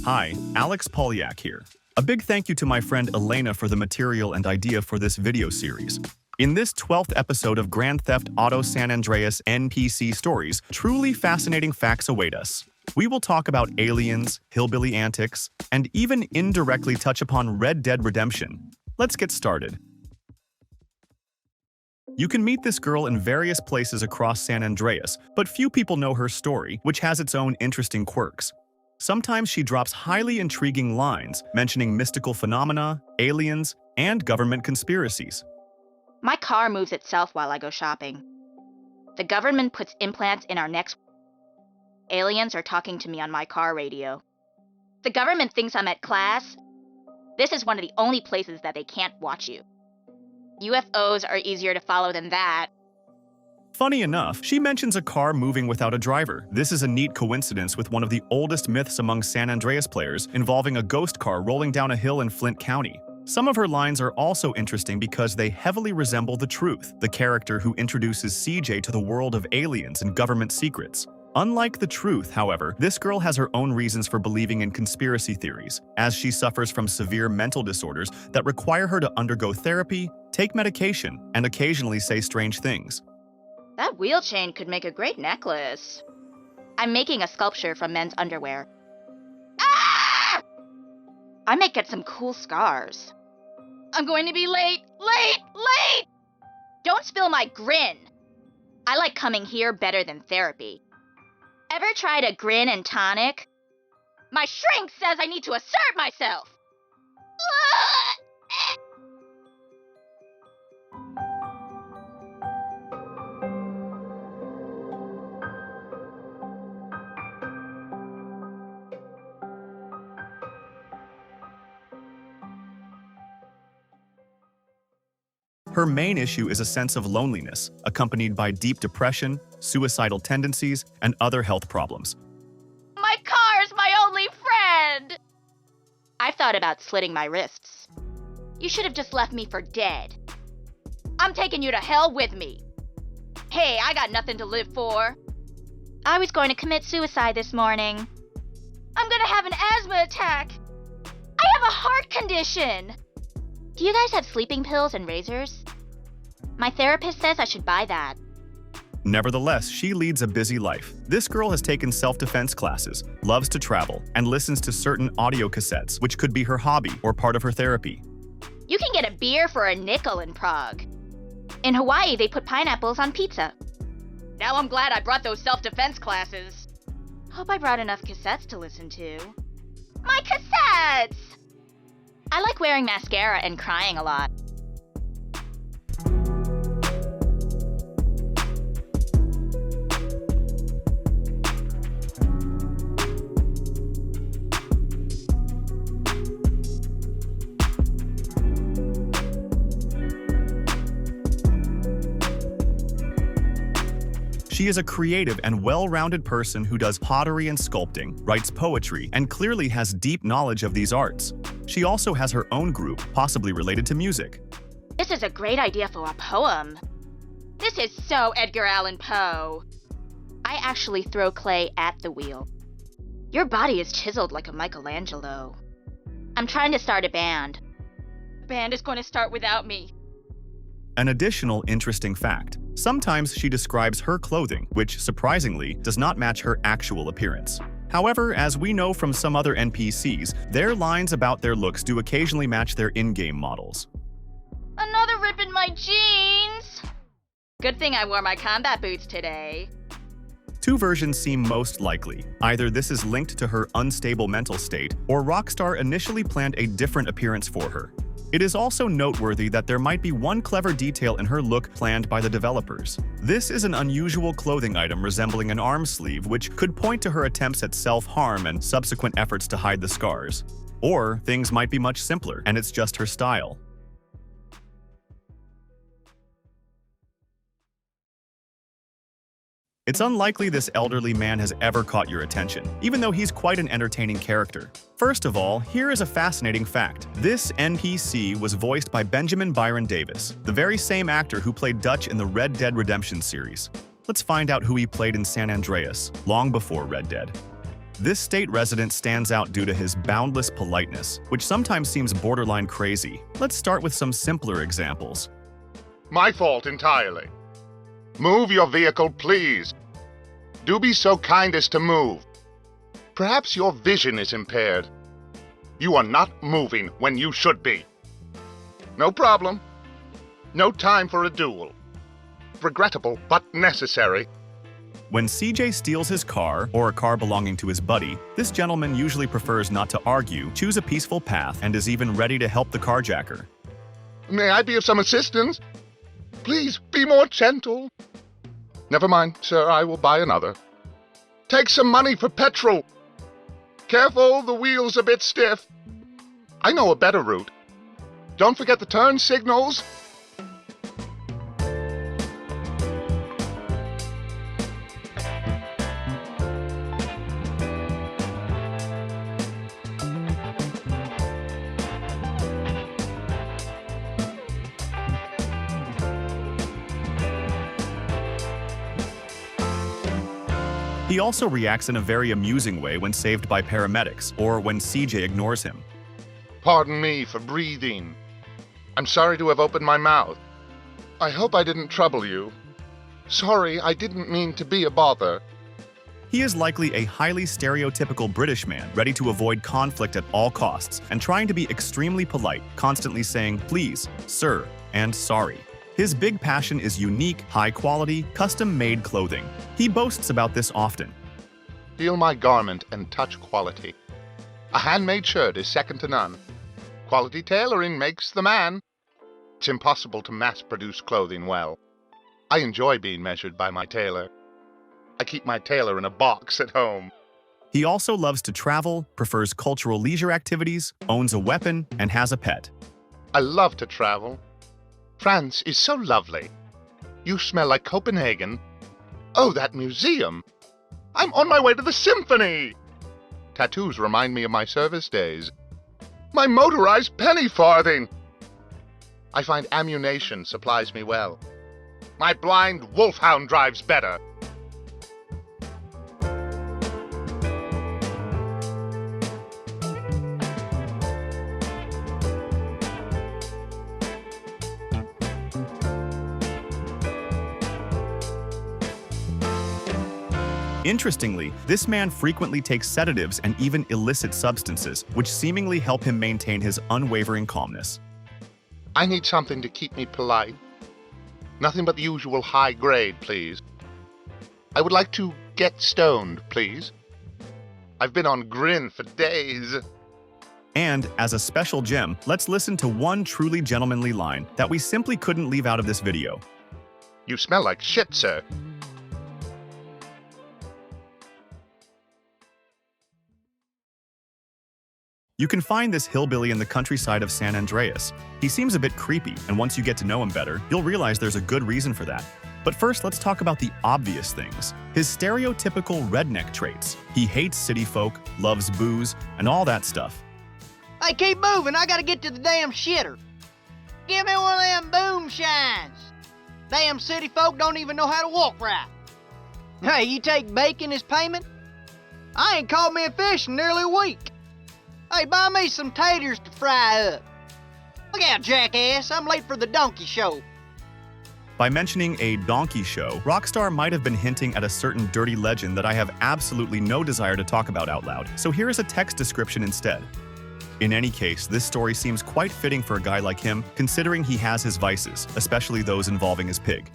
Hi, Alex Polyak here. A big thank you to my friend Elena for the material and idea for this video series. In this 12th episode of Grand Theft Auto San Andreas NPC stories, truly fascinating facts await us. We will talk about aliens, hillbilly antics, and even indirectly touch upon Red Dead Redemption. Let's get started. You can meet this girl in various places across San Andreas, but few people know her story, which has its own interesting quirks. Sometimes she drops highly intriguing lines, mentioning mystical phenomena, aliens, and government conspiracies. My car moves itself while I go shopping. The government puts implants in our necks. Aliens are talking to me on my car radio. The government thinks I'm at class. This is one of the only places that they can't watch you. UFOs are easier to follow than that. Funny enough, she mentions a car moving without a driver. This is a neat coincidence with one of the oldest myths among San Andreas players, involving a ghost car rolling down a hill in Flint County. Some of her lines are also interesting because they heavily resemble the Truth, the character who introduces CJ to the world of aliens and government secrets. Unlike the Truth, however, this girl has her own reasons for believing in conspiracy theories, as she suffers from severe mental disorders that require her to undergo therapy, take medication, and occasionally say strange things. That wheel chain could make a great necklace. I'm making a sculpture from men's underwear. Ah! I might get some cool scars. I'm going to be late! Don't spill my grin! I like coming here better than therapy. Ever tried a grin and tonic? My shrink says I need to assert myself! Her main issue is a sense of loneliness, accompanied by deep depression, suicidal tendencies, and other health problems. My car's my only friend! I've thought about slitting my wrists. You should have just left me for dead. I'm taking you to hell with me. Hey, I got nothing to live for. I was going to commit suicide this morning. I'm gonna have an asthma attack. I have a heart condition. Do you guys have sleeping pills and razors? My therapist says I should buy that. Nevertheless, she leads a busy life. This girl has taken self-defense classes, loves to travel, and listens to certain audio cassettes, which could be her hobby or part of her therapy. You can get a beer for a nickel in Prague. In Hawaii, they put pineapples on pizza. Now I'm glad I brought those self-defense classes. Hope I brought enough cassettes to listen to. My cassettes! I like wearing mascara and crying a lot. She is a creative and well-rounded person who does pottery and sculpting, writes poetry, and clearly has deep knowledge of these arts. She also has her own group, possibly related to music. This is a great idea for a poem. This is so Edgar Allan Poe. I actually throw clay at the wheel. Your body is chiseled like a Michelangelo. I'm trying to start a band. The band is going to start without me. An additional interesting fact. Sometimes she describes her clothing, which, surprisingly, does not match her actual appearance. However, as we know from some other NPCs, their lines about their looks do occasionally match their in-game models. Another rip in my jeans! Good thing I wore my combat boots today. Two versions seem most likely. Either this is linked to her unstable mental state, or Rockstar initially planned a different appearance for her. It is also noteworthy that there might be one clever detail in her look planned by the developers. This is an unusual clothing item resembling an arm sleeve, which could point to her attempts at self-harm and subsequent efforts to hide the scars. Or things might be much simpler, and it's just her style. It's unlikely this elderly man has ever caught your attention, even though he's quite an entertaining character. First of all, here is a fascinating fact. This NPC was voiced by Benjamin Byron Davis, the very same actor who played Dutch in the Red Dead Redemption series. Let's find out who he played in San Andreas, long before Red Dead. This state resident stands out due to his boundless politeness, which sometimes seems borderline crazy. Let's start with some simpler examples. My fault entirely. Move your vehicle, please. Do be so kind as to move. Perhaps your vision is impaired. You are not moving when you should be. No problem. No time for a duel. Regrettable, but necessary. When CJ steals his car, or a car belonging to his buddy, this gentleman usually prefers not to argue, choose a peaceful path, and is even ready to help the carjacker. May I be of some assistance? Please, be more gentle. Never mind, sir, I will buy another. Take some money for petrol. Careful, the wheel's a bit stiff. I know a better route. Don't forget the turn signals. He also reacts in a very amusing way when saved by paramedics, or when CJ ignores him. Pardon me for breathing. I'm sorry to have opened my mouth. I hope I didn't trouble you. Sorry, I didn't mean to be a bother. He is likely a highly stereotypical British man, ready to avoid conflict at all costs, and trying to be extremely polite, constantly saying please, sir, and sorry. His big passion is unique, high-quality, custom-made clothing. He boasts about this often. Feel my garment and touch quality. A handmade shirt is second to none. Quality tailoring makes the man. It's impossible to mass-produce clothing well. I enjoy being measured by my tailor. I keep my tailor in a box at home. He also loves to travel, prefers cultural leisure activities, owns a weapon, and has a pet. I love to travel. France is so lovely. You smell like Copenhagen. Oh, that museum! I'm on my way to the symphony! Tattoos remind me of my service days. My motorized penny farthing! I find ammunition supplies me well. My blind wolfhound drives better. Interestingly, this man frequently takes sedatives and even illicit substances, which seemingly help him maintain his unwavering calmness. I need something to keep me polite. Nothing but the usual high grade, please. I would like to get stoned, please. I've been on grin for days. And, as a special gem, let's listen to one truly gentlemanly line that we simply couldn't leave out of this video. You smell like shit, sir. You can find this hillbilly in the countryside of San Andreas. He seems a bit creepy, and once you get to know him better, you'll realize there's a good reason for that. But first, let's talk about the obvious things. His stereotypical redneck traits. He hates city folk, loves booze, and all that stuff. Hey, keep moving. I gotta get to the damn shitter. Give me one of them boom shines. Damn city folk don't even know how to walk right. Hey, you take bacon as payment? I ain't caught me a fish in nearly a week. Hey, buy me some taters to fry up. Look out, jackass. I'm late for the donkey show. By mentioning a donkey show, Rockstar might have been hinting at a certain dirty legend that I have absolutely no desire to talk about out loud, so here is a text description instead. In any case, this story seems quite fitting for a guy like him, considering he has his vices, especially those involving his pig.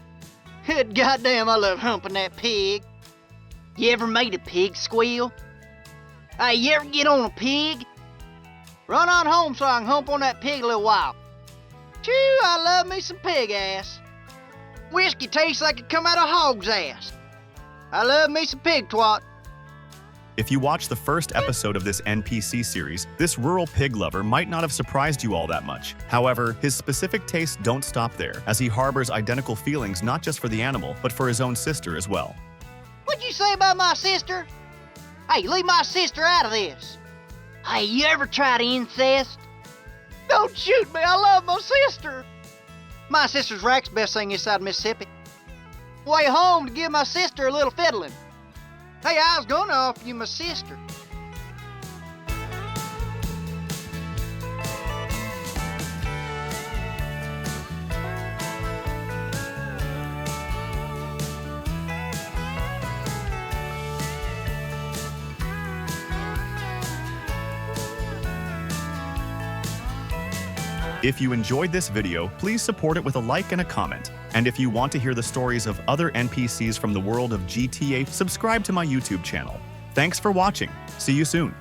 Good goddamn, I love humping that pig. You ever made a pig squeal? Hey, you ever get on a pig? Run on home so I can hump on that pig a little while. Chew, I love me some pig ass. Whiskey tastes like it come out of hog's ass. I love me some pig twat. If you watch the first episode of this NPC series, this rural pig lover might not have surprised you all that much. However, his specific tastes don't stop there, as he harbors identical feelings not just for the animal, but for his own sister as well. What'd you say about my sister? Hey, leave my sister out of this. Hey, you ever tried incest? Don't shoot me, I love my sister. My sister's rack's best thing inside Mississippi. Way home to give my sister a little fiddling. Hey, I was gonna offer you my sister. If you enjoyed this video, please support it with a like and a comment. And if you want to hear the stories of other NPCs from the world of GTA, subscribe to my YouTube channel. Thanks for watching. See you soon.